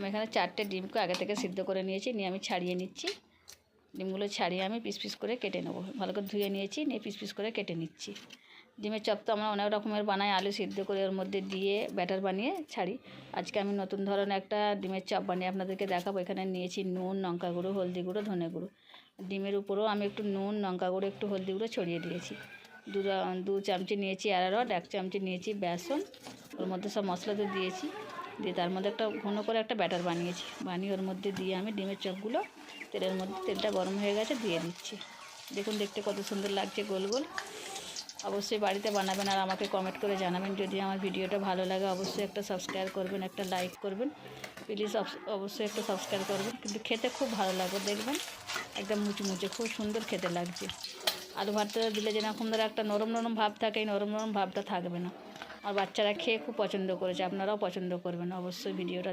আমি এখানে 4টে ডিমকে আগে থেকে সিদ্ধ করে নিয়েছি, নিয়ে আমি ছাড়িয়ে নিচ্ছি। ডিমগুলো ছাড়িয়ে আমি পিস পিস করে কেটে নেবো। ভালো করে ধুয়ে নিয়েছি, নিয়ে পিস পিস করে কেটে নিচ্ছি। ডিমের চপ তো আমরা অনেক রকমের বানাই, আলু সিদ্ধ করে ওর মধ্যে দিয়ে ব্যাটার বানিয়ে ছাড়ি। আজকে আমি নতুন ধরনের একটা ডিমের চপ বানিয়ে আপনাদেরকে দেখাবো। এখানে নিয়েছি নুন, লঙ্কা গুঁড়ো, হলদি গুঁড়ো, ধনে গুঁড়ো। ডিমের উপরেও আমি একটু নুন, লঙ্কা গুঁড়ো, একটু হলদি গুঁড়ো ছড়িয়ে দিয়েছি। 2 চামচি নিয়েছি অ্যারারুট, 1 চামচি নিয়েছি বেসন। ওর মধ্যে সব মশলা তো দিয়েছি, দিয়ে তার মধ্যে একটা ঘন করে একটা ব্যাটার বানিয়েছি। বানিয়ে ওর মধ্যে দিয়ে আমি ডিমের চপগুলো তেলের মধ্যে, তেলটা গরম হয়ে গেছে, দিয়ে দিচ্ছি। দেখুন দেখতে কত সুন্দর লাগছে গোল গোল। অবশ্যই বাড়িতে বানাবেন আর আমাকে কমেন্ট করে জানাবেন। যদি আমার ভিডিওটা ভালো লাগে অবশ্যই একটা সাবস্ক্রাইব করবেন, একটা লাইক করবেন প্লিজ, অবশ্যই একটা সাবস্ক্রাইব করবেন। কিন্তু খেতে খুব ভালো লাগবে, দেখবেন একদম মুচমুচে, খুব সুন্দর খেতে লাগছে। আলু ভাতটা দিলে যেরকম ধরো একটা নরম নরম ভাব থাকে, এই নরম নরম ভাবটা থাকবে না। আর বাচ্চারা খেয়ে খুব পছন্দ করেছে, আপনারাও পছন্দ করবেন অবশ্যই ভিডিওটা।